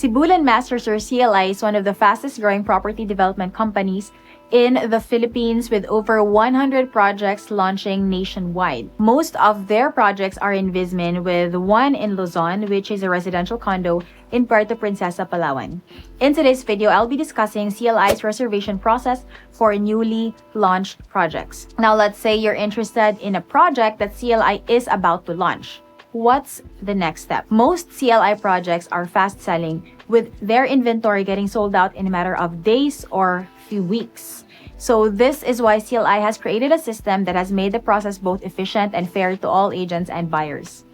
Cebu Landmasters or CLI is one of the fastest growing property development companies in the Philippines with over 100 projects launching nationwide. Most of their projects are in Vismin, with one in Luzon, which is a residential condo in Puerto Princessa Palawan. In today's video, I'll be discussing CLI's reservation process for newly launched projects. Now, let's say you're interested in a project that CLI is about to launch. What's the next step? Most CLI projects are fast selling, with their inventory getting sold out in a matter of days or few weeks. So this is why CLI has created a system that has made the process both efficient and fair to all agents and buyers.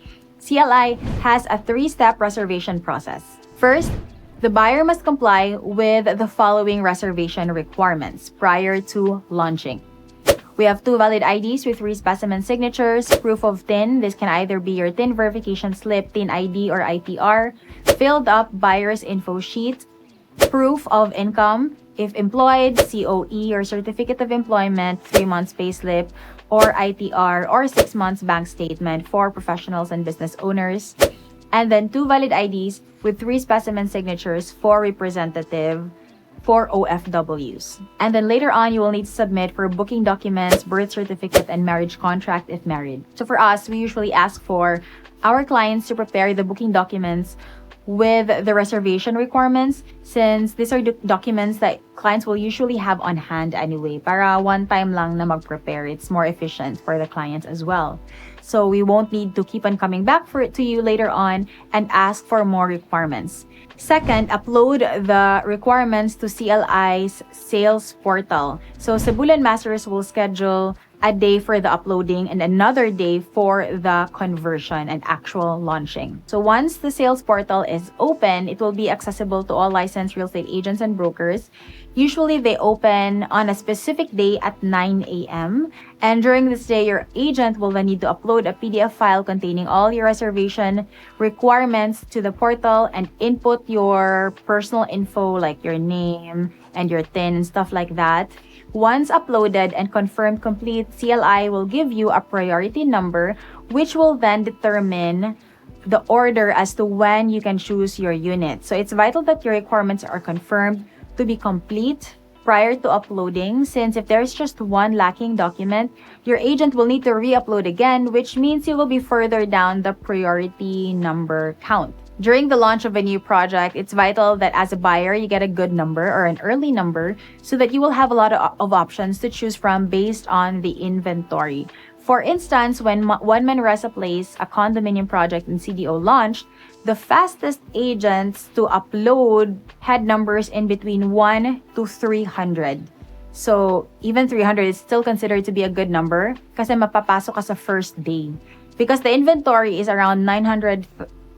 CLI has a 3-step reservation process. First, the buyer must comply with the following reservation requirements prior to launching. We have 2 valid IDs with 3 specimen signatures, proof of TIN. This can either be your TIN verification slip, TIN ID, or ITR, filled up buyer's info sheet, proof of income, if employed, COE or certificate of employment, 3 months payslip, or ITR, or 6 months bank statement for professionals and business owners. And then 2 valid IDs with 3 specimen signatures for representative for OFWs. And then later on, you will need to submit for booking documents, birth certificate, and marriage contract if married. So for us, we usually ask for our clients to prepare the booking documents with the reservation requirements, since these are documents that clients will usually have on hand anyway. Para one time lang na mag-prepare, it's more efficient for the clients as well. So we won't need to keep on coming back to you later on and ask for more requirements. Second, upload the requirements to CLI's sales portal. So Cebu Landmasters will schedule a day for the uploading and another day for the conversion and actual launching. So once the sales portal is open, it will be accessible to all licensed real estate agents and brokers. Usually they open on a specific day at 9 a.m. And during this day, your agent will then need to upload a PDF file containing all your reservation requirements to the portal and input your personal info like your name and your TIN and stuff like that. Once uploaded and confirmed complete, CLI will give you a priority number, which will then determine the order as to when you can choose your unit. So it's vital that your requirements are confirmed to be complete prior to uploading, since if there's just one lacking document, your agent will need to re-upload again, which means you will be further down the priority number count. During the launch of a new project, it's vital that as a buyer, you get a good number or an early number so that you will have a lot of options to choose from based on the inventory. For instance, when One Man Resa Place, a condominium project in CDO, launched, the fastest agents to upload had numbers in between 1 to 300. So even 300 is still considered to be a good number kasi mapapasok ka sa first day. Because the inventory is around 900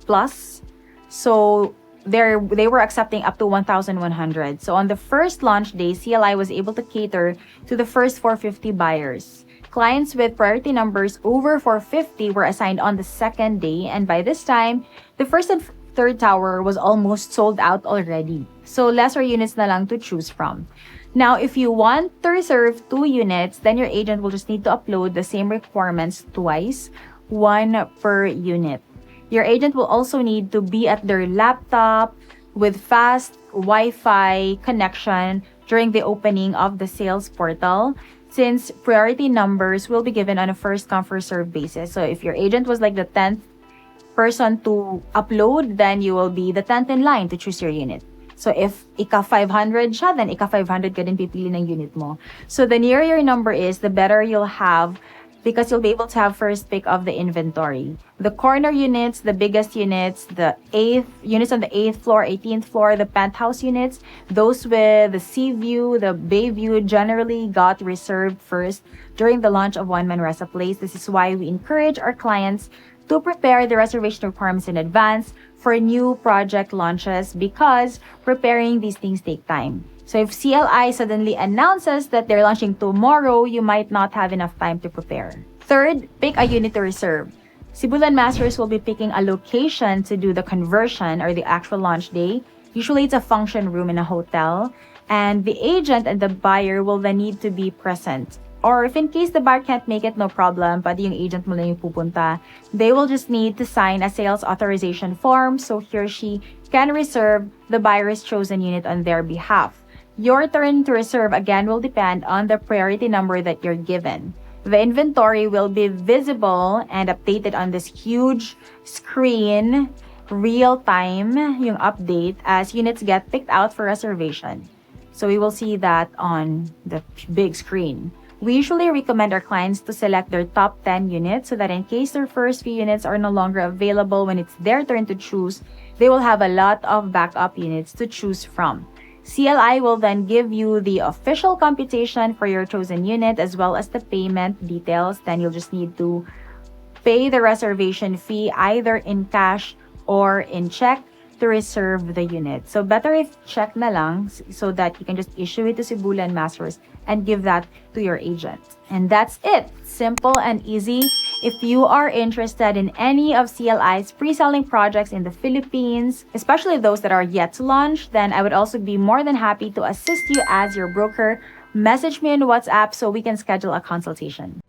plus. So they were accepting up to 1,100. So on the first launch day, CLI was able to cater to the first 450 buyers. Clients with priority numbers over 450 were assigned on the second day, and by this time, the first and third tower was almost sold out already. So lesser units na lang to choose from. Now, if you want to reserve 2 units, then your agent will just need to upload the same requirements twice, 1 per unit. Your agent will also need to be at their laptop with fast Wi-Fi connection during the opening of the sales portal, since priority numbers will be given on a first-come, first-served basis. So if your agent was like the 10th person to upload, then you will be the 10th in line to choose your unit. So if ika-500 siya, then ika-500 ka din pipili ng unit mo. So the nearer your number is, the better you'll have, because you'll be able to have first pick of the inventory. The corner units, the biggest units, the units on the 8th floor, 18th floor, the penthouse units, those with the sea view, the bay view, generally got reserved first during the launch of One Man Resa Place. This is why we encourage our clients to prepare the reservation requirements in advance for new project launches, because preparing these things take time. So if CLI suddenly announces that they're launching tomorrow, you might not have enough time to prepare. Third, pick a unit to reserve. Cebu Landmasters will be picking a location to do the conversion or the actual launch day. Usually it's a function room in a hotel, and the agent and the buyer will then need to be present. Or if in case the buyer can't make it, no problem, pwede yung agent mo lang yung pupunta. They will just need to sign a sales authorization form, so he or she can reserve the buyer's chosen unit on their behalf. Your turn to reserve again will depend on the priority number that you're given. The inventory will be visible and updated on this huge screen, real time, yung update as units get picked out for reservation. So we will see that on the big screen. We usually recommend our clients to select their top 10 units so that in case their first few units are no longer available when it's their turn to choose, they will have a lot of backup units to choose from. CLI will then give you the official computation for your chosen unit as well as the payment details. Then you'll just need to pay the reservation fee either in cash or in check to reserve the unit. So better if check na lang so that you can just issue it to Cebu Landmasters and give that to your agent. And that's it. Simple and easy. If you are interested in any of CLI's pre-selling projects in the Philippines, especially those that are yet to launch, then I would also be more than happy to assist you as your broker. Message me on WhatsApp so we can schedule a consultation.